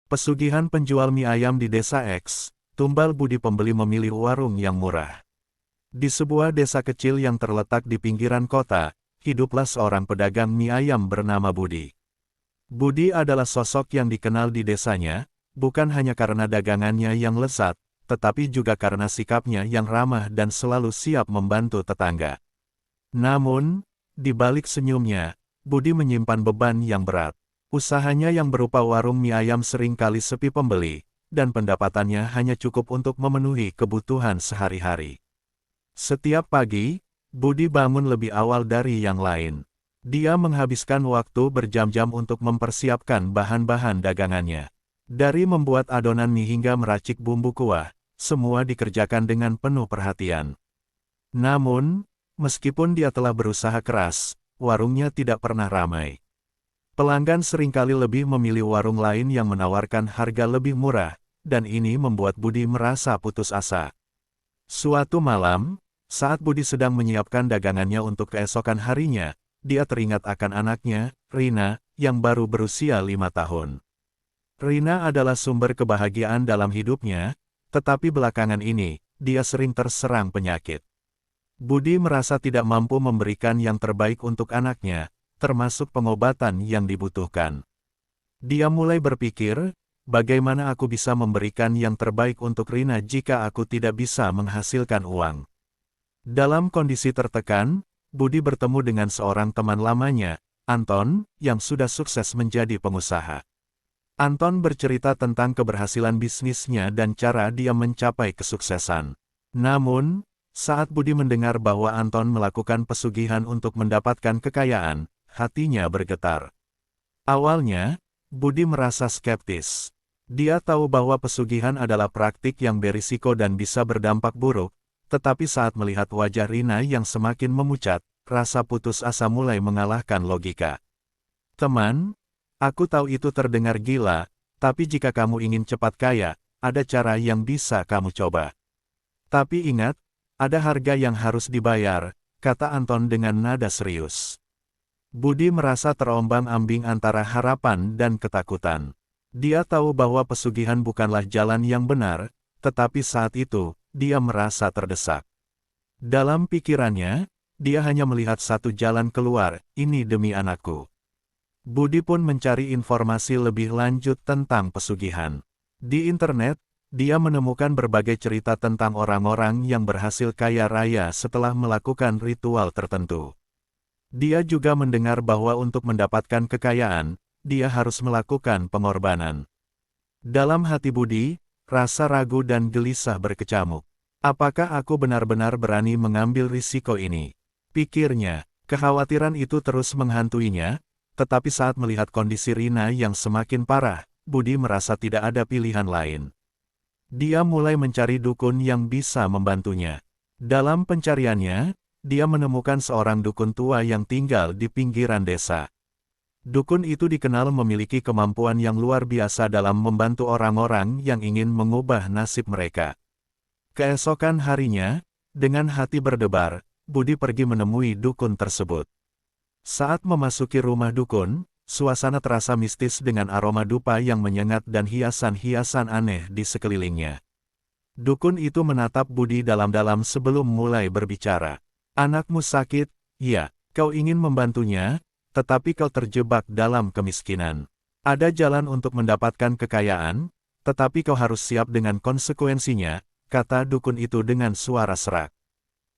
Pesugihan penjual mie ayam di desa X, tumbal budi pembeli memilih warung yang murah. Di sebuah desa kecil yang terletak di pinggiran kota, hiduplah seorang pedagang mie ayam bernama Budi. Budi adalah sosok yang dikenal di desanya, bukan hanya karena dagangannya yang lezat, tetapi juga karena sikapnya yang ramah dan selalu siap membantu tetangga. Namun, di balik senyumnya, Budi menyimpan beban yang berat. Usahanya yang berupa warung mie ayam sering kali sepi pembeli, dan pendapatannya hanya cukup untuk memenuhi kebutuhan sehari-hari. Setiap pagi, Budi bangun lebih awal dari yang lain. Dia menghabiskan waktu berjam-jam untuk mempersiapkan bahan-bahan dagangannya. Dari membuat adonan mie hingga meracik bumbu kuah, semua dikerjakan dengan penuh perhatian. Namun, meskipun dia telah berusaha keras, warungnya tidak pernah ramai. Pelanggan seringkali lebih memilih warung lain yang menawarkan harga lebih murah, dan ini membuat Budi merasa putus asa. Suatu malam, saat Budi sedang menyiapkan dagangannya untuk keesokan harinya, dia teringat akan anaknya, Rina, yang baru berusia 5 tahun. Rina adalah sumber kebahagiaan dalam hidupnya, tetapi belakangan ini, dia sering terserang penyakit. Budi merasa tidak mampu memberikan yang terbaik untuk anaknya, termasuk pengobatan yang dibutuhkan. Dia mulai berpikir, bagaimana aku bisa memberikan yang terbaik untuk Rina jika aku tidak bisa menghasilkan uang. Dalam kondisi tertekan, Budi bertemu dengan seorang teman lamanya, Anton, yang sudah sukses menjadi pengusaha. Anton bercerita tentang keberhasilan bisnisnya dan cara dia mencapai kesuksesan. Namun, saat Budi mendengar bahwa Anton melakukan pesugihan untuk mendapatkan kekayaan, hatinya bergetar. Awalnya, Budi merasa skeptis. Dia tahu bahwa pesugihan adalah praktik yang berisiko dan bisa berdampak buruk, tetapi saat melihat wajah Rina yang semakin memucat, rasa putus asa mulai mengalahkan logika. Teman, aku tahu itu terdengar gila, tapi jika kamu ingin cepat kaya, ada cara yang bisa kamu coba. Tapi ingat, ada harga yang harus dibayar, kata Anton dengan nada serius. Budi merasa terombang-ambing antara harapan dan ketakutan. Dia tahu bahwa pesugihan bukanlah jalan yang benar, tetapi saat itu, dia merasa terdesak. Dalam pikirannya, dia hanya melihat satu jalan keluar, ini demi anakku. Budi pun mencari informasi lebih lanjut tentang pesugihan. Di internet, dia menemukan berbagai cerita tentang orang-orang yang berhasil kaya raya setelah melakukan ritual tertentu. Dia juga mendengar bahwa untuk mendapatkan kekayaan, dia harus melakukan pengorbanan. Dalam hati Budi, rasa ragu dan gelisah berkecamuk. Apakah aku benar-benar berani mengambil risiko ini? Pikirnya, kekhawatiran itu terus menghantuinya, tetapi saat melihat kondisi Rina yang semakin parah, Budi merasa tidak ada pilihan lain. Dia mulai mencari dukun yang bisa membantunya. Dalam pencariannya, dia menemukan seorang dukun tua yang tinggal di pinggiran desa. Dukun itu dikenal memiliki kemampuan yang luar biasa dalam membantu orang-orang yang ingin mengubah nasib mereka. Keesokan harinya, dengan hati berdebar, Budi pergi menemui dukun tersebut. Saat memasuki rumah dukun, suasana terasa mistis dengan aroma dupa yang menyengat dan hiasan-hiasan aneh di sekelilingnya. Dukun itu menatap Budi dalam-dalam sebelum mulai berbicara. Anakmu sakit, ya, kau ingin membantunya, tetapi kau terjebak dalam kemiskinan. Ada jalan untuk mendapatkan kekayaan, tetapi kau harus siap dengan konsekuensinya, kata dukun itu dengan suara serak.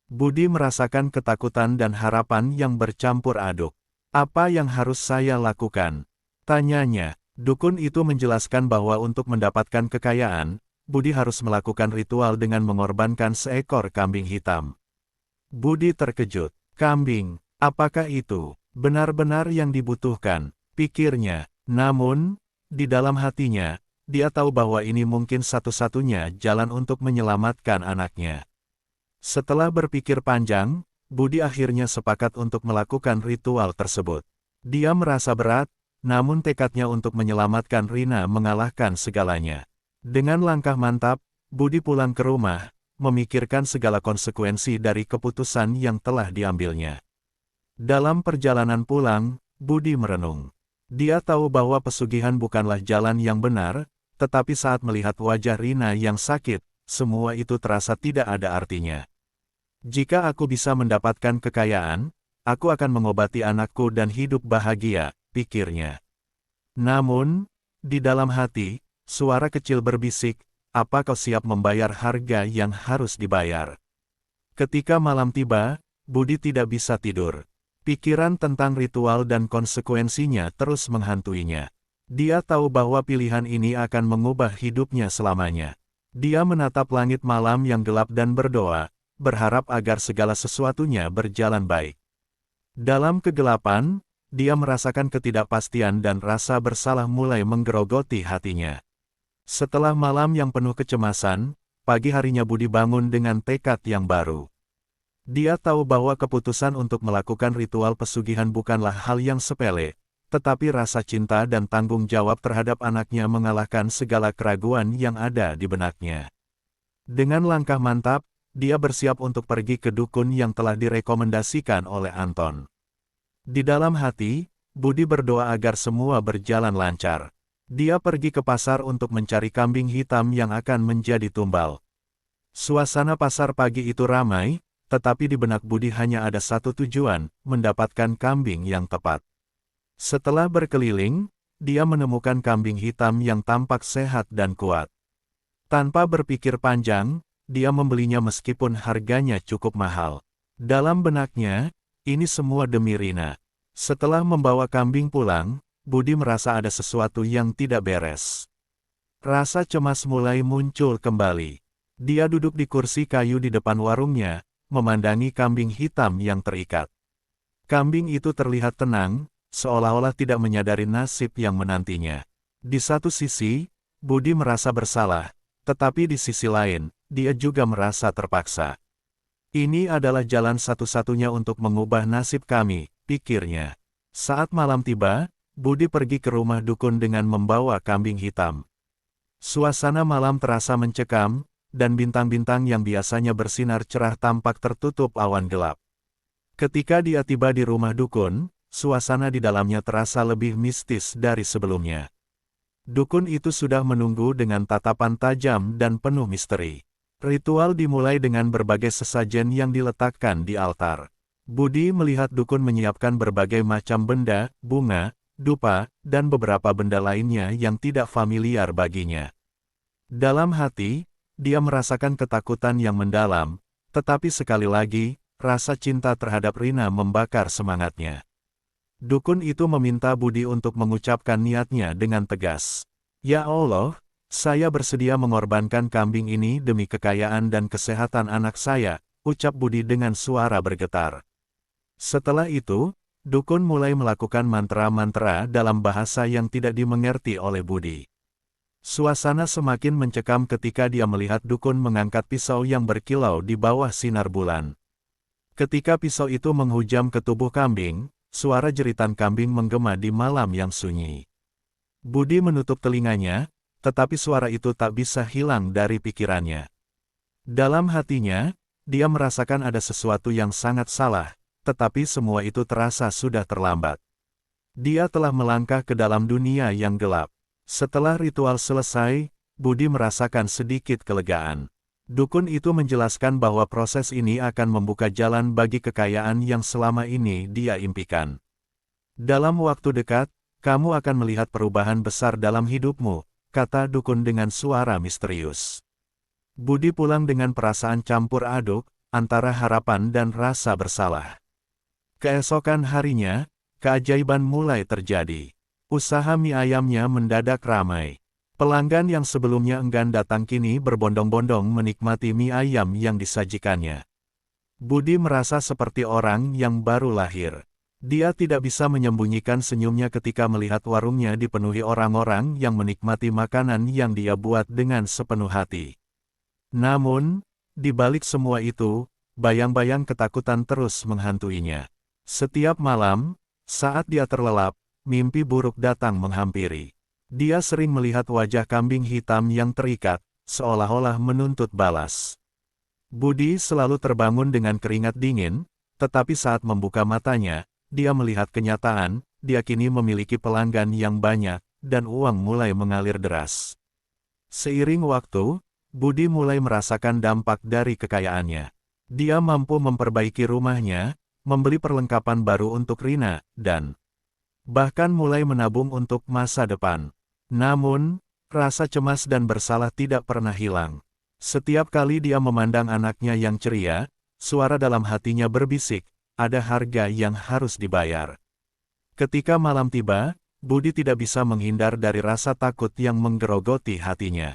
Budi merasakan ketakutan dan harapan yang bercampur aduk. Apa yang harus saya lakukan? Tanyanya. Dukun itu menjelaskan bahwa untuk mendapatkan kekayaan, Budi harus melakukan ritual dengan mengorbankan seekor kambing hitam. Budi terkejut. Kambing, apakah itu benar-benar yang dibutuhkan? Pikirnya. Namun, di dalam hatinya, dia tahu bahwa ini mungkin satu-satunya jalan untuk menyelamatkan anaknya. Setelah berpikir panjang, Budi akhirnya sepakat untuk melakukan ritual tersebut. Dia merasa berat, namun tekadnya untuk menyelamatkan Rina mengalahkan segalanya. Dengan langkah mantap, Budi pulang ke rumah, memikirkan segala konsekuensi dari keputusan yang telah diambilnya. Dalam perjalanan pulang, Budi merenung. Dia tahu bahwa pesugihan bukanlah jalan yang benar, tetapi saat melihat wajah Rina yang sakit, semua itu terasa tidak ada artinya. Jika aku bisa mendapatkan kekayaan, aku akan mengobati anakku dan hidup bahagia, pikirnya. Namun, di dalam hati, suara kecil berbisik, apa kau siap membayar harga yang harus dibayar? Ketika malam tiba, Budi tidak bisa tidur. Pikiran tentang ritual dan konsekuensinya terus menghantuinya. Dia tahu bahwa pilihan ini akan mengubah hidupnya selamanya. Dia menatap langit malam yang gelap dan berdoa, berharap agar segala sesuatunya berjalan baik. Dalam kegelapan, dia merasakan ketidakpastian dan rasa bersalah mulai menggerogoti hatinya. Setelah malam yang penuh kecemasan, pagi harinya Budi bangun dengan tekad yang baru. Dia tahu bahwa keputusan untuk melakukan ritual pesugihan bukanlah hal yang sepele, tetapi rasa cinta dan tanggung jawab terhadap anaknya mengalahkan segala keraguan yang ada di benaknya. Dengan langkah mantap, dia bersiap untuk pergi ke dukun yang telah direkomendasikan oleh Anton. Di dalam hati, Budi berdoa agar semua berjalan lancar. Dia pergi ke pasar untuk mencari kambing hitam yang akan menjadi tumbal. Suasana pasar pagi itu ramai, tetapi di benak Budi hanya ada satu tujuan, mendapatkan kambing yang tepat. Setelah berkeliling, dia menemukan kambing hitam yang tampak sehat dan kuat. Tanpa berpikir panjang, dia membelinya meskipun harganya cukup mahal. Dalam benaknya, ini semua demi Rina. Setelah membawa kambing pulang, Budi merasa ada sesuatu yang tidak beres. Rasa cemas mulai muncul kembali. Dia duduk di kursi kayu di depan warungnya, memandangi kambing hitam yang terikat. Kambing itu terlihat tenang, seolah-olah tidak menyadari nasib yang menantinya. Di satu sisi, Budi merasa bersalah, tetapi di sisi lain, dia juga merasa terpaksa. Ini adalah jalan satu-satunya untuk mengubah nasib kami, pikirnya. Saat malam tiba, Budi pergi ke rumah dukun dengan membawa kambing hitam. Suasana malam terasa mencekam, dan bintang-bintang yang biasanya bersinar cerah tampak tertutup awan gelap. Ketika dia tiba di rumah dukun, suasana di dalamnya terasa lebih mistis dari sebelumnya. Dukun itu sudah menunggu dengan tatapan tajam dan penuh misteri. Ritual dimulai dengan berbagai sesajen yang diletakkan di altar. Budi melihat dukun menyiapkan berbagai macam benda, bunga, dupa, dan beberapa benda lainnya yang tidak familiar baginya. Dalam hati, dia merasakan ketakutan yang mendalam, tetapi sekali lagi, rasa cinta terhadap Rina membakar semangatnya. Dukun itu meminta Budi untuk mengucapkan niatnya dengan tegas. Ya Allah, saya bersedia mengorbankan kambing ini demi kekayaan dan kesehatan anak saya, ucap Budi dengan suara bergetar. Setelah itu, dukun mulai melakukan mantra-mantra dalam bahasa yang tidak dimengerti oleh Budi. Suasana semakin mencekam ketika dia melihat dukun mengangkat pisau yang berkilau di bawah sinar bulan. Ketika pisau itu menghujam ke tubuh kambing, suara jeritan kambing menggema di malam yang sunyi. Budi menutup telinganya, tetapi suara itu tak bisa hilang dari pikirannya. Dalam hatinya, dia merasakan ada sesuatu yang sangat salah, tetapi semua itu terasa sudah terlambat. Dia telah melangkah ke dalam dunia yang gelap. Setelah ritual selesai, Budi merasakan sedikit kelegaan. Dukun itu menjelaskan bahwa proses ini akan membuka jalan bagi kekayaan yang selama ini dia impikan. Dalam waktu dekat, kamu akan melihat perubahan besar dalam hidupmu, kata dukun dengan suara misterius. Budi pulang dengan perasaan campur aduk, antara harapan dan rasa bersalah. Keesokan harinya, keajaiban mulai terjadi. Usaha mie ayamnya mendadak ramai. Pelanggan yang sebelumnya enggan datang kini berbondong-bondong menikmati mie ayam yang disajikannya. Budi merasa seperti orang yang baru lahir. Dia tidak bisa menyembunyikan senyumnya ketika melihat warungnya dipenuhi orang-orang yang menikmati makanan yang dia buat dengan sepenuh hati. Namun, di balik semua itu, bayang-bayang ketakutan terus menghantuinya. Setiap malam, saat dia terlelap, mimpi buruk datang menghampiri. Dia sering melihat wajah kambing hitam yang terikat, seolah-olah menuntut balas. Budi selalu terbangun dengan keringat dingin, tetapi saat membuka matanya, dia melihat kenyataan, dia kini memiliki pelanggan yang banyak, dan uang mulai mengalir deras. Seiring waktu, Budi mulai merasakan dampak dari kekayaannya. Dia mampu memperbaiki rumahnya, membeli perlengkapan baru untuk Rina, dan bahkan mulai menabung untuk masa depan. Namun, rasa cemas dan bersalah tidak pernah hilang. Setiap kali dia memandang anaknya yang ceria, suara dalam hatinya berbisik, ada harga yang harus dibayar. Ketika malam tiba, Budi tidak bisa menghindar dari rasa takut yang menggerogoti hatinya.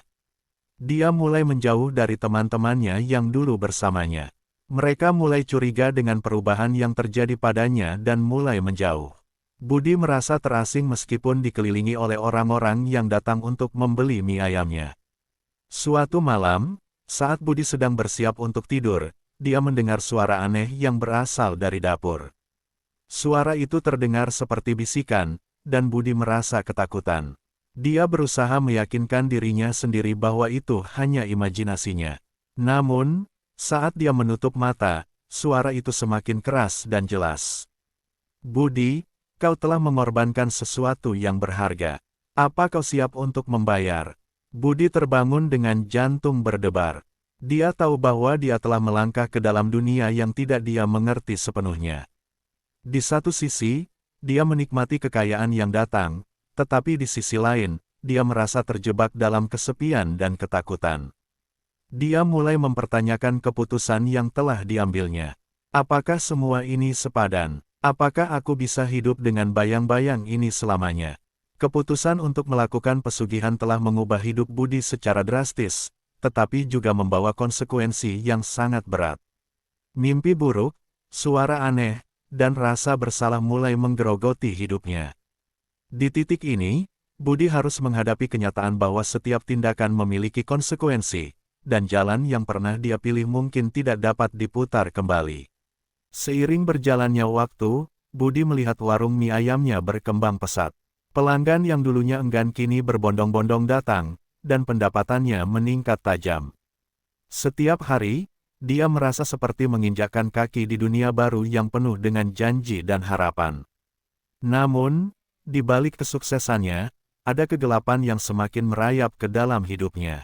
Dia mulai menjauh dari teman-temannya yang dulu bersamanya. Mereka mulai curiga dengan perubahan yang terjadi padanya dan mulai menjauh. Budi merasa terasing meskipun dikelilingi oleh orang-orang yang datang untuk membeli mie ayamnya. Suatu malam, saat Budi sedang bersiap untuk tidur, dia mendengar suara aneh yang berasal dari dapur. Suara itu terdengar seperti bisikan, dan Budi merasa ketakutan. Dia berusaha meyakinkan dirinya sendiri bahwa itu hanya imajinasinya. Namun, saat dia menutup mata, suara itu semakin keras dan jelas. "Budi, kau telah mengorbankan sesuatu yang berharga. Apa kau siap untuk membayar?" Budi terbangun dengan jantung berdebar. Dia tahu bahwa dia telah melangkah ke dalam dunia yang tidak dia mengerti sepenuhnya. Di satu sisi, dia menikmati kekayaan yang datang, tetapi di sisi lain, dia merasa terjebak dalam kesepian dan ketakutan. Dia mulai mempertanyakan keputusan yang telah diambilnya. Apakah semua ini sepadan? Apakah aku bisa hidup dengan bayang-bayang ini selamanya? Keputusan untuk melakukan pesugihan telah mengubah hidup Budi secara drastis, tetapi juga membawa konsekuensi yang sangat berat. Mimpi buruk, suara aneh, dan rasa bersalah mulai menggerogoti hidupnya. Di titik ini, Budi harus menghadapi kenyataan bahwa setiap tindakan memiliki konsekuensi, dan jalan yang pernah dia pilih mungkin tidak dapat diputar kembali. Seiring berjalannya waktu, Budi melihat warung mie ayamnya berkembang pesat. Pelanggan yang dulunya enggan kini berbondong-bondong datang, dan pendapatannya meningkat tajam. Setiap hari, dia merasa seperti menginjakkan kaki di dunia baru yang penuh dengan janji dan harapan. Namun, di balik kesuksesannya, ada kegelapan yang semakin merayap ke dalam hidupnya.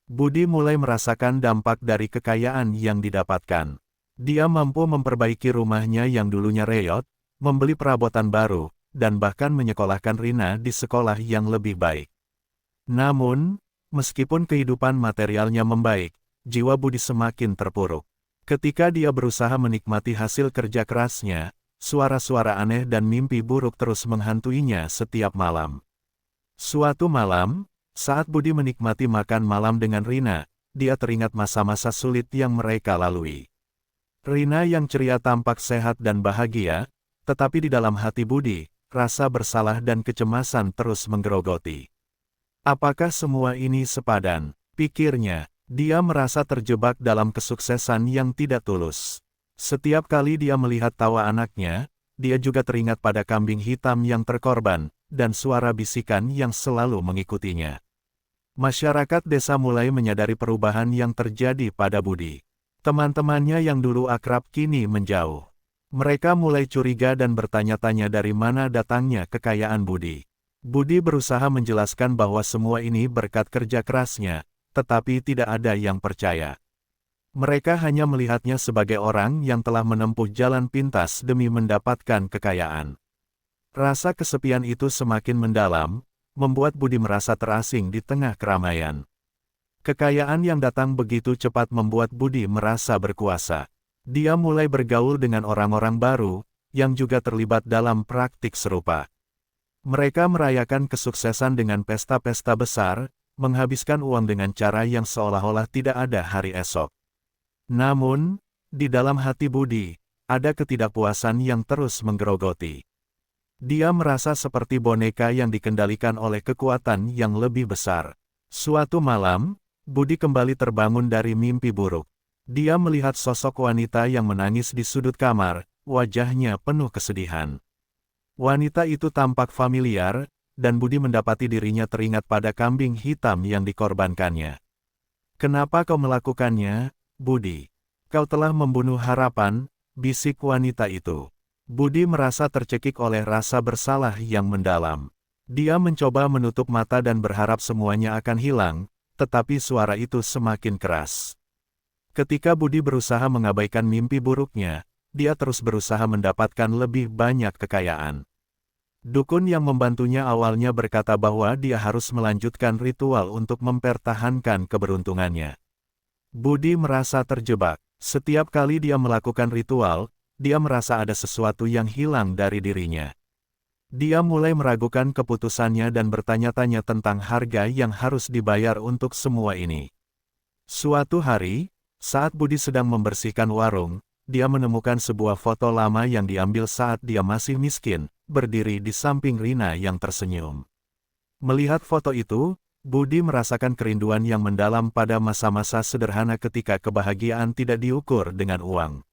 Budi mulai merasakan dampak dari kekayaan yang didapatkan. Dia mampu memperbaiki rumahnya yang dulunya reot, membeli perabotan baru, dan bahkan menyekolahkan Rina di sekolah yang lebih baik. Namun, meskipun kehidupan materialnya membaik, jiwa Budi semakin terpuruk. Ketika dia berusaha menikmati hasil kerja kerasnya, suara-suara aneh dan mimpi buruk terus menghantuinya setiap malam. Suatu malam, saat Budi menikmati makan malam dengan Rina, dia teringat masa-masa sulit yang mereka lalui. Rina yang ceria tampak sehat dan bahagia, tetapi di dalam hati Budi, rasa bersalah dan kecemasan terus menggerogoti. Apakah semua ini sepadan? Pikirnya, dia merasa terjebak dalam kesuksesan yang tidak tulus. Setiap kali dia melihat tawa anaknya, dia juga teringat pada kambing hitam yang terkorban, dan suara bisikan yang selalu mengikutinya. Masyarakat desa mulai menyadari perubahan yang terjadi pada Budi. Teman-temannya yang dulu akrab kini menjauh. Mereka mulai curiga dan bertanya-tanya dari mana datangnya kekayaan Budi. Budi berusaha menjelaskan bahwa semua ini berkat kerja kerasnya, tetapi tidak ada yang percaya. Mereka hanya melihatnya sebagai orang yang telah menempuh jalan pintas demi mendapatkan kekayaan. Rasa kesepian itu semakin mendalam, membuat Budi merasa terasing di tengah keramaian. Kekayaan yang datang begitu cepat membuat Budi merasa berkuasa. Dia mulai bergaul dengan orang-orang baru, yang juga terlibat dalam praktik serupa. Mereka merayakan kesuksesan dengan pesta-pesta besar, menghabiskan uang dengan cara yang seolah-olah tidak ada hari esok. Namun, di dalam hati Budi, ada ketidakpuasan yang terus menggerogoti. Dia merasa seperti boneka yang dikendalikan oleh kekuatan yang lebih besar. Suatu malam, Budi kembali terbangun dari mimpi buruk. Dia melihat sosok wanita yang menangis di sudut kamar, wajahnya penuh kesedihan. Wanita itu tampak familiar, dan Budi mendapati dirinya teringat pada kambing hitam yang dikorbankannya. "Kenapa kau melakukannya, Budi? Kau telah membunuh harapan," bisik wanita itu. Budi merasa tercekik oleh rasa bersalah yang mendalam. Dia mencoba menutup mata dan berharap semuanya akan hilang, tetapi suara itu semakin keras. Ketika Budi berusaha mengabaikan mimpi buruknya, dia terus berusaha mendapatkan lebih banyak kekayaan. Dukun yang membantunya awalnya berkata bahwa dia harus melanjutkan ritual untuk mempertahankan keberuntungannya. Budi merasa terjebak. Setiap kali dia melakukan ritual, dia merasa ada sesuatu yang hilang dari dirinya. Dia mulai meragukan keputusannya dan bertanya-tanya tentang harga yang harus dibayar untuk semua ini. Suatu hari, saat Budi sedang membersihkan warung, dia menemukan sebuah foto lama yang diambil saat dia masih miskin, berdiri di samping Rina yang tersenyum. Melihat foto itu, Budi merasakan kerinduan yang mendalam pada masa-masa sederhana ketika kebahagiaan tidak diukur dengan uang.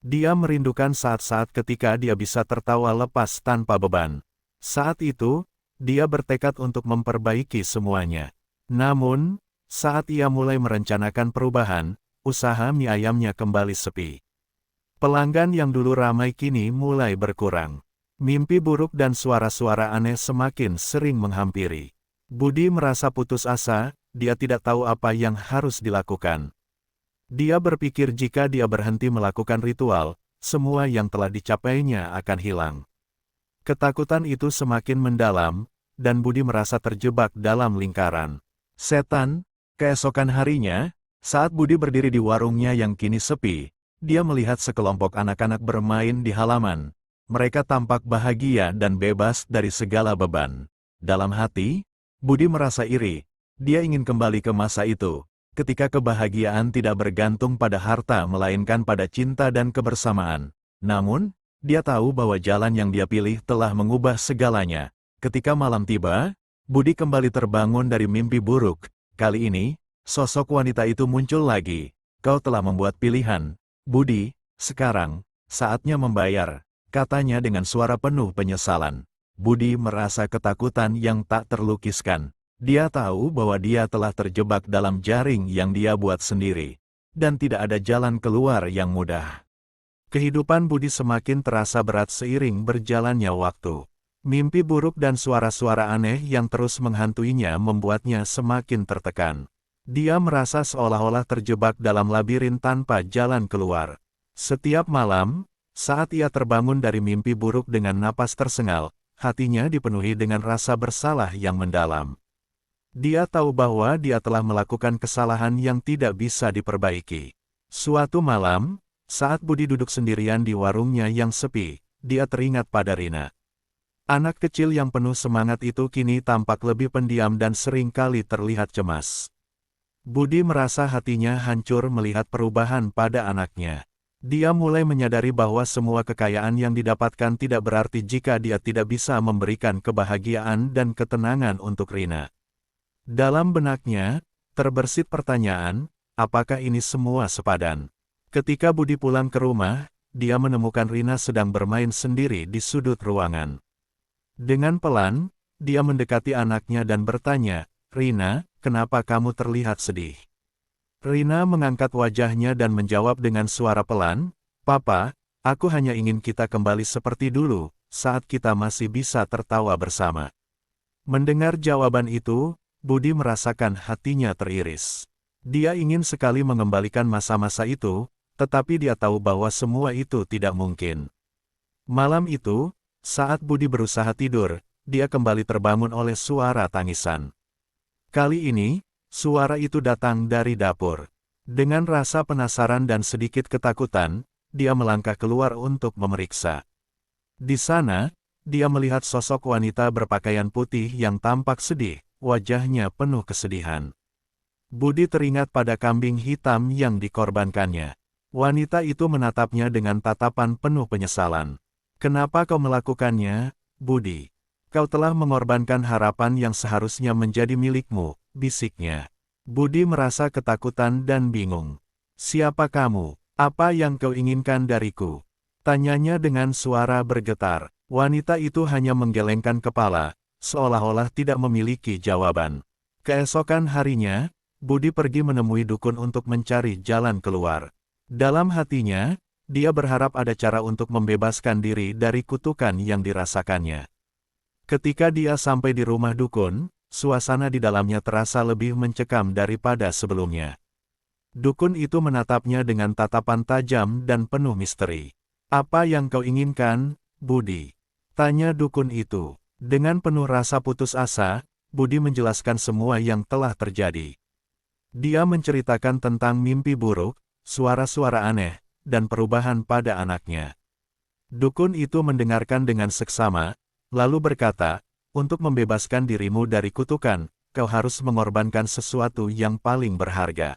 Dia merindukan saat-saat ketika dia bisa tertawa lepas tanpa beban. Saat itu, dia bertekad untuk memperbaiki semuanya. Namun, saat ia mulai merencanakan perubahan, usaha mie ayamnya kembali sepi. Pelanggan yang dulu ramai kini mulai berkurang. Mimpi buruk dan suara-suara aneh semakin sering menghampiri. Budi merasa putus asa, dia tidak tahu apa yang harus dilakukan. Dia berpikir jika dia berhenti melakukan ritual, semua yang telah dicapainya akan hilang. Ketakutan itu semakin mendalam, dan Budi merasa terjebak dalam lingkaran setan. Keesokan harinya, saat Budi berdiri di warungnya yang kini sepi, dia melihat sekelompok anak-anak bermain di halaman. Mereka tampak bahagia dan bebas dari segala beban. Dalam hati, Budi merasa iri. Dia ingin kembali ke masa itu, ketika kebahagiaan tidak bergantung pada harta melainkan pada cinta dan kebersamaan. Namun, dia tahu bahwa jalan yang dia pilih telah mengubah segalanya. Ketika malam tiba, Budi kembali terbangun dari mimpi buruk. Kali ini, sosok wanita itu muncul lagi. Kau telah membuat pilihan, Budi. Sekarang, saatnya membayar, katanya dengan suara penuh penyesalan. Budi merasa ketakutan yang tak terlukiskan. Dia tahu bahwa dia telah terjebak dalam jaring yang dia buat sendiri, dan tidak ada jalan keluar yang mudah. Kehidupan Budi semakin terasa berat seiring berjalannya waktu. Mimpi buruk dan suara-suara aneh yang terus menghantuinya membuatnya semakin tertekan. Dia merasa seolah-olah terjebak dalam labirin tanpa jalan keluar. Setiap malam, saat ia terbangun dari mimpi buruk dengan napas tersengal, hatinya dipenuhi dengan rasa bersalah yang mendalam. Dia tahu bahwa dia telah melakukan kesalahan yang tidak bisa diperbaiki. Suatu malam, saat Budi duduk sendirian di warungnya yang sepi, dia teringat pada Rina. Anak kecil yang penuh semangat itu kini tampak lebih pendiam dan seringkali terlihat cemas. Budi merasa hatinya hancur melihat perubahan pada anaknya. Dia mulai menyadari bahwa semua kekayaan yang didapatkan tidak berarti jika dia tidak bisa memberikan kebahagiaan dan ketenangan untuk Rina. Dalam benaknya, terbersit pertanyaan, apakah ini semua sepadan? Ketika Budi pulang ke rumah, dia menemukan Rina sedang bermain sendiri di sudut ruangan. Dengan pelan, dia mendekati anaknya dan bertanya, Rina, kenapa kamu terlihat sedih? Rina mengangkat wajahnya dan menjawab dengan suara pelan, Papa, aku hanya ingin kita kembali seperti dulu, saat kita masih bisa tertawa bersama. Mendengar jawaban itu, Budi merasakan hatinya teriris. Dia ingin sekali mengembalikan masa-masa itu, tetapi dia tahu bahwa semua itu tidak mungkin. Malam itu, saat Budi berusaha tidur, dia kembali terbangun oleh suara tangisan. Kali ini, suara itu datang dari dapur. Dengan rasa penasaran dan sedikit ketakutan, dia melangkah keluar untuk memeriksa. Di sana, dia melihat sosok wanita berpakaian putih yang tampak sedih. Wajahnya penuh kesedihan. Budi teringat pada kambing hitam yang dikorbankannya. Wanita itu menatapnya dengan tatapan penuh penyesalan. Kenapa kau melakukannya, Budi? Kau telah mengorbankan harapan yang seharusnya menjadi milikmu, bisiknya. Budi merasa ketakutan dan bingung. Siapa kamu? Apa yang kau inginkan dariku? Tanyanya dengan suara bergetar. Wanita itu hanya menggelengkan kepala, seolah-olah tidak memiliki jawaban. Keesokan harinya, Budi pergi menemui dukun untuk mencari jalan keluar. Dalam hatinya, dia berharap ada cara untuk membebaskan diri dari kutukan yang dirasakannya. Ketika dia sampai di rumah dukun, suasana di dalamnya terasa lebih mencekam daripada sebelumnya. Dukun itu menatapnya dengan tatapan tajam dan penuh misteri. "Apa yang kau inginkan, Budi?" tanya dukun itu. Dengan penuh rasa putus asa, Budi menjelaskan semua yang telah terjadi. Dia menceritakan tentang mimpi buruk, suara-suara aneh, dan perubahan pada anaknya. Dukun itu mendengarkan dengan seksama, lalu berkata, "Untuk membebaskan dirimu dari kutukan, kau harus mengorbankan sesuatu yang paling berharga."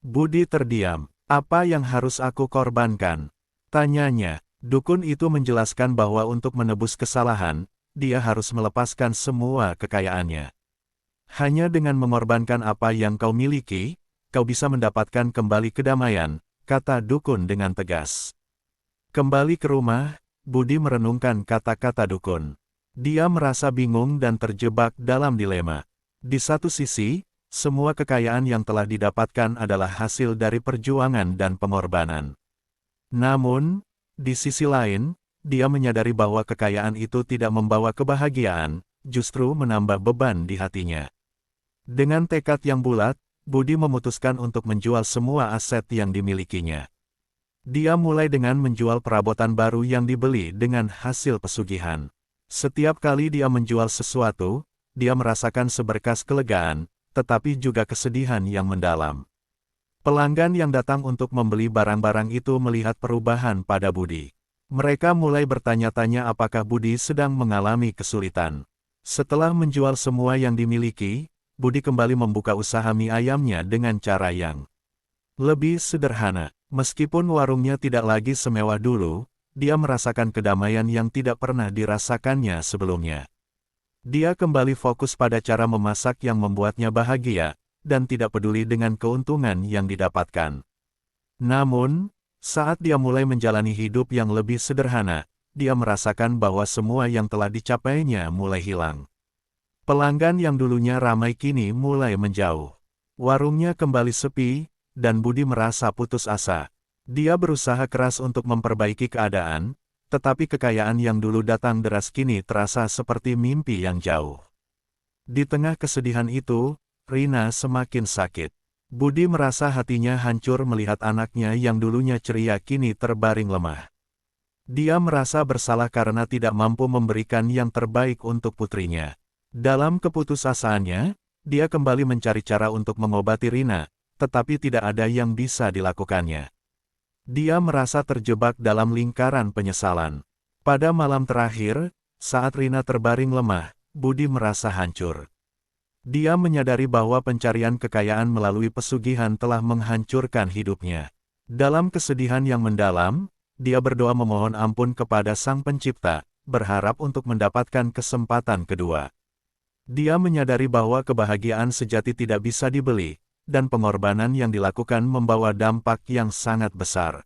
Budi terdiam. "Apa yang harus aku korbankan?" tanyanya. Dukun itu menjelaskan bahwa untuk menebus kesalahan, dia harus melepaskan semua kekayaannya. "Hanya dengan mengorbankan apa yang kau miliki, kau bisa mendapatkan kembali kedamaian," kata dukun dengan tegas. Kembali ke rumah, Budi merenungkan kata-kata dukun. Dia merasa bingung dan terjebak dalam dilema. Di satu sisi, semua kekayaan yang telah didapatkan adalah hasil dari perjuangan dan pengorbanan. Namun, di sisi lain, dia menyadari bahwa kekayaan itu tidak membawa kebahagiaan, justru menambah beban di hatinya. Dengan tekad yang bulat, Budi memutuskan untuk menjual semua aset yang dimilikinya. Dia mulai dengan menjual perabotan baru yang dibeli dengan hasil pesugihan. Setiap kali dia menjual sesuatu, dia merasakan seberkas kelegaan, tetapi juga kesedihan yang mendalam. Pelanggan yang datang untuk membeli barang-barang itu melihat perubahan pada Budi. Mereka mulai bertanya-tanya apakah Budi sedang mengalami kesulitan. Setelah menjual semua yang dimiliki, Budi kembali membuka usaha mie ayamnya dengan cara yang lebih sederhana. Meskipun warungnya tidak lagi semewah dulu, dia merasakan kedamaian yang tidak pernah dirasakannya sebelumnya. Dia kembali fokus pada cara memasak yang membuatnya bahagia, dan tidak peduli dengan keuntungan yang didapatkan. Namun, saat dia mulai menjalani hidup yang lebih sederhana, dia merasakan bahwa semua yang telah dicapainya mulai hilang. Pelanggan yang dulunya ramai kini mulai menjauh. Warungnya kembali sepi, dan Budi merasa putus asa. Dia berusaha keras untuk memperbaiki keadaan, tetapi kekayaan yang dulu datang deras kini terasa seperti mimpi yang jauh. Di tengah kesedihan itu, Rina semakin sakit. Budi merasa hatinya hancur melihat anaknya yang dulunya ceria kini terbaring lemah. Dia merasa bersalah karena tidak mampu memberikan yang terbaik untuk putrinya. Dalam keputusasaannya, dia kembali mencari cara untuk mengobati Rina, tetapi tidak ada yang bisa dilakukannya. Dia merasa terjebak dalam lingkaran penyesalan. Pada malam terakhir, saat Rina terbaring lemah, Budi merasa hancur. Dia menyadari bahwa pencarian kekayaan melalui pesugihan telah menghancurkan hidupnya. Dalam kesedihan yang mendalam, dia berdoa memohon ampun kepada Sang Pencipta, berharap untuk mendapatkan kesempatan kedua. Dia menyadari bahwa kebahagiaan sejati tidak bisa dibeli, dan pengorbanan yang dilakukan membawa dampak yang sangat besar.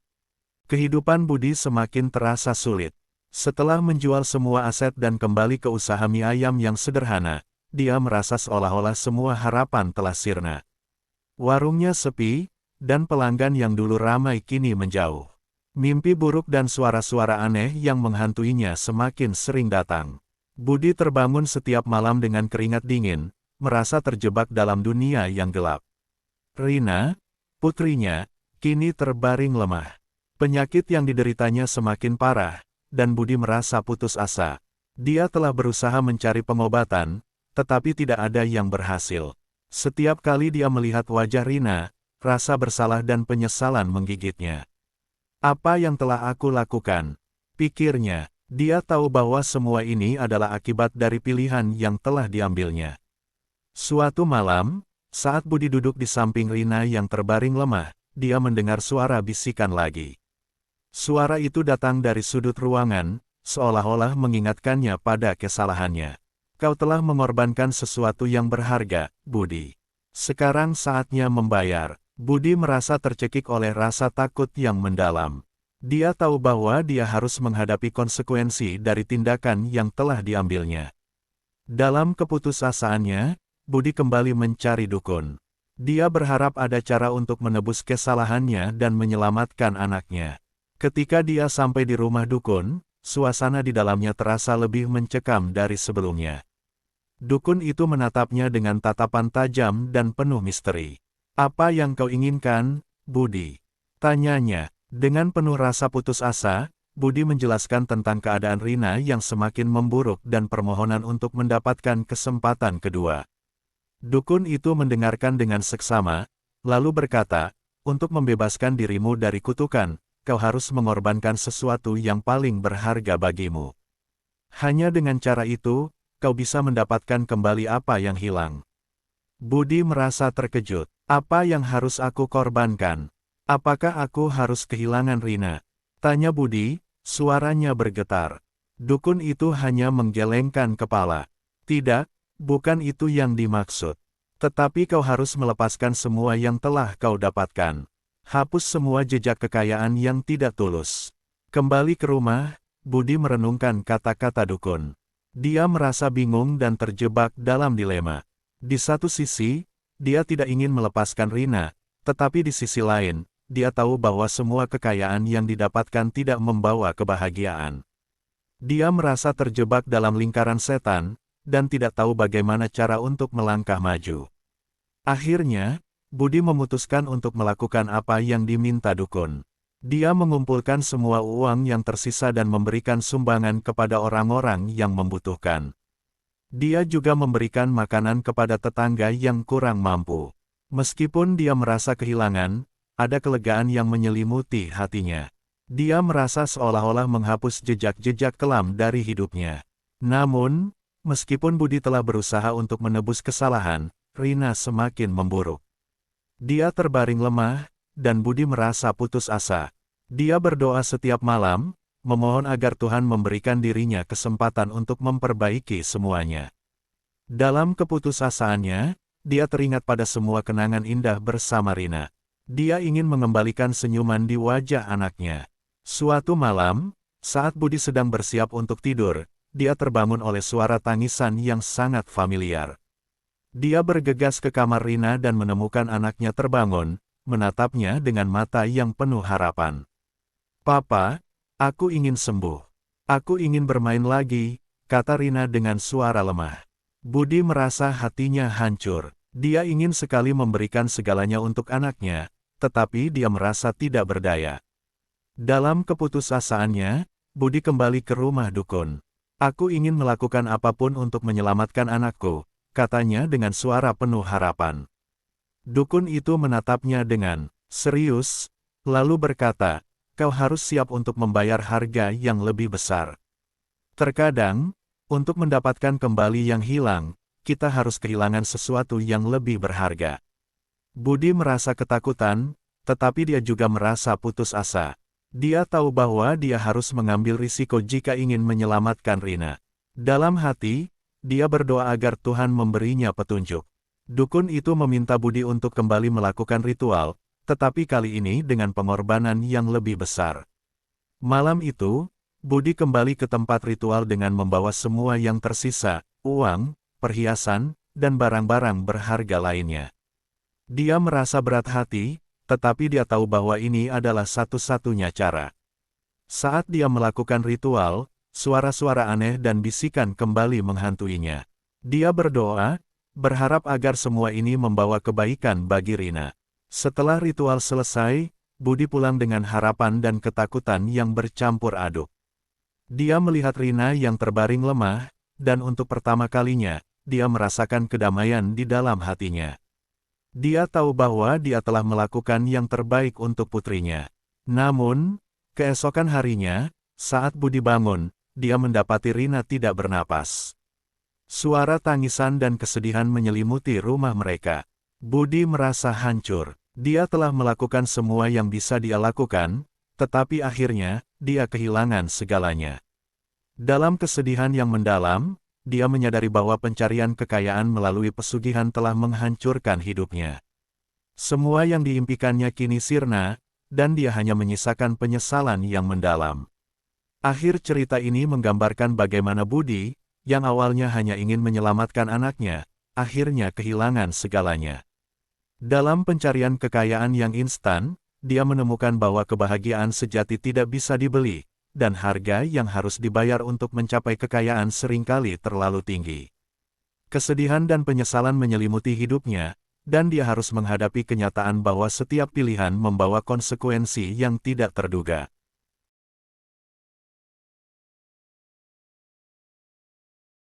Kehidupan Budi semakin terasa sulit. Setelah menjual semua aset dan kembali ke usaha mie ayam yang sederhana, dia merasa seolah-olah semua harapan telah sirna. Warungnya sepi, dan pelanggan yang dulu ramai kini menjauh. Mimpi buruk dan suara-suara aneh yang menghantuinya semakin sering datang. Budi terbangun setiap malam dengan keringat dingin, merasa terjebak dalam dunia yang gelap. Rina, putrinya, kini terbaring lemah. Penyakit yang dideritanya semakin parah, dan Budi merasa putus asa. Dia telah berusaha mencari pengobatan, tetapi tidak ada yang berhasil. Setiap kali dia melihat wajah Rina, rasa bersalah dan penyesalan menggigitnya. "Apa yang telah aku lakukan?" pikirnya. Dia tahu bahwa semua ini adalah akibat dari pilihan yang telah diambilnya. Suatu malam, saat Budi duduk di samping Rina yang terbaring lemah, dia mendengar suara bisikan lagi. Suara itu datang dari sudut ruangan, seolah-olah mengingatkannya pada kesalahannya. "Kau telah mengorbankan sesuatu yang berharga, Budi. Sekarang saatnya membayar." Budi merasa tercekik oleh rasa takut yang mendalam. Dia tahu bahwa dia harus menghadapi konsekuensi dari tindakan yang telah diambilnya. Dalam keputusasaannya, Budi kembali mencari dukun. Dia berharap ada cara untuk menebus kesalahannya dan menyelamatkan anaknya. Ketika dia sampai di rumah dukun, suasana di dalamnya terasa lebih mencekam dari sebelumnya. Dukun itu menatapnya dengan tatapan tajam dan penuh misteri. "Apa yang kau inginkan, Budi?" tanyanya. Dengan penuh rasa putus asa, Budi menjelaskan tentang keadaan Rina yang semakin memburuk dan permohonan untuk mendapatkan kesempatan kedua. Dukun itu mendengarkan dengan seksama, lalu berkata, "Untuk membebaskan dirimu dari kutukan, kau harus mengorbankan sesuatu yang paling berharga bagimu. Hanya dengan cara itu, kau bisa mendapatkan kembali apa yang hilang." Budi merasa terkejut. "Apa yang harus aku korbankan? Apakah aku harus kehilangan Rina?" tanya Budi, suaranya bergetar. Dukun itu hanya menggelengkan kepala. "Tidak, bukan itu yang dimaksud. Tetapi kau harus melepaskan semua yang telah kau dapatkan. Hapus semua jejak kekayaan yang tidak tulus." Kembali ke rumah, Budi merenungkan kata-kata dukun. Dia merasa bingung dan terjebak dalam dilema. Di satu sisi, dia tidak ingin melepaskan Rina, tetapi di sisi lain, dia tahu bahwa semua kekayaan yang didapatkan tidak membawa kebahagiaan. Dia merasa terjebak dalam lingkaran setan, dan tidak tahu bagaimana cara untuk melangkah maju. Akhirnya, Budi memutuskan untuk melakukan apa yang diminta dukun. Dia mengumpulkan semua uang yang tersisa dan memberikan sumbangan kepada orang-orang yang membutuhkan. Dia juga memberikan makanan kepada tetangga yang kurang mampu. Meskipun dia merasa kehilangan, ada kelegaan yang menyelimuti hatinya. Dia merasa seolah-olah menghapus jejak-jejak kelam dari hidupnya. Namun, meskipun Budi telah berusaha untuk menebus kesalahan, Rina semakin memburuk. Dia terbaring lemah, dan Budi merasa putus asa. Dia berdoa setiap malam, memohon agar Tuhan memberikan dirinya kesempatan untuk memperbaiki semuanya. Dalam keputusasaannya, dia teringat pada semua kenangan indah bersama Rina. Dia ingin mengembalikan senyuman di wajah anaknya. Suatu malam, saat Budi sedang bersiap untuk tidur, dia terbangun oleh suara tangisan yang sangat familiar. Dia bergegas ke kamar Rina dan menemukan anaknya terbangun, menatapnya dengan mata yang penuh harapan. "Papa, aku ingin sembuh. Aku ingin bermain lagi," kata Rina dengan suara lemah. Budi merasa hatinya hancur. Dia ingin sekali memberikan segalanya untuk anaknya, tetapi dia merasa tidak berdaya. Dalam keputusasaannya, Budi kembali ke rumah dukun. "Aku ingin melakukan apapun untuk menyelamatkan anakku," katanya dengan suara penuh harapan. Dukun itu menatapnya dengan serius, lalu berkata, "Kau harus siap untuk membayar harga yang lebih besar. Terkadang, untuk mendapatkan kembali yang hilang, kita harus kehilangan sesuatu yang lebih berharga." Budi merasa ketakutan, tetapi dia juga merasa putus asa. Dia tahu bahwa dia harus mengambil risiko jika ingin menyelamatkan Rina. Dalam hati, dia berdoa agar Tuhan memberinya petunjuk. Dukun itu meminta Budi untuk kembali melakukan ritual, tetapi kali ini dengan pengorbanan yang lebih besar. Malam itu, Budi kembali ke tempat ritual dengan membawa semua yang tersisa, uang, perhiasan, dan barang-barang berharga lainnya. Dia merasa berat hati, tetapi dia tahu bahwa ini adalah satu-satunya cara. Saat dia melakukan ritual, suara-suara aneh dan bisikan kembali menghantuinya. Dia berdoa, berharap agar semua ini membawa kebaikan bagi Rina. Setelah ritual selesai, Budi pulang dengan harapan dan ketakutan yang bercampur aduk. Dia melihat Rina yang terbaring lemah, dan untuk pertama kalinya, dia merasakan kedamaian di dalam hatinya. Dia tahu bahwa dia telah melakukan yang terbaik untuk putrinya. Namun, keesokan harinya, saat Budi bangun, dia mendapati Rina tidak bernapas. Suara tangisan dan kesedihan menyelimuti rumah mereka. Budi merasa hancur. Dia telah melakukan semua yang bisa dia lakukan, tetapi akhirnya, dia kehilangan segalanya. Dalam kesedihan yang mendalam, dia menyadari bahwa pencarian kekayaan melalui pesugihan telah menghancurkan hidupnya. Semua yang diimpikannya kini sirna, dan dia hanya menyisakan penyesalan yang mendalam. Akhir cerita ini menggambarkan bagaimana Budi, yang awalnya hanya ingin menyelamatkan anaknya, akhirnya kehilangan segalanya. Dalam pencarian kekayaan yang instan, dia menemukan bahwa kebahagiaan sejati tidak bisa dibeli, dan harga yang harus dibayar untuk mencapai kekayaan seringkali terlalu tinggi. Kesedihan dan penyesalan menyelimuti hidupnya, dan dia harus menghadapi kenyataan bahwa setiap pilihan membawa konsekuensi yang tidak terduga.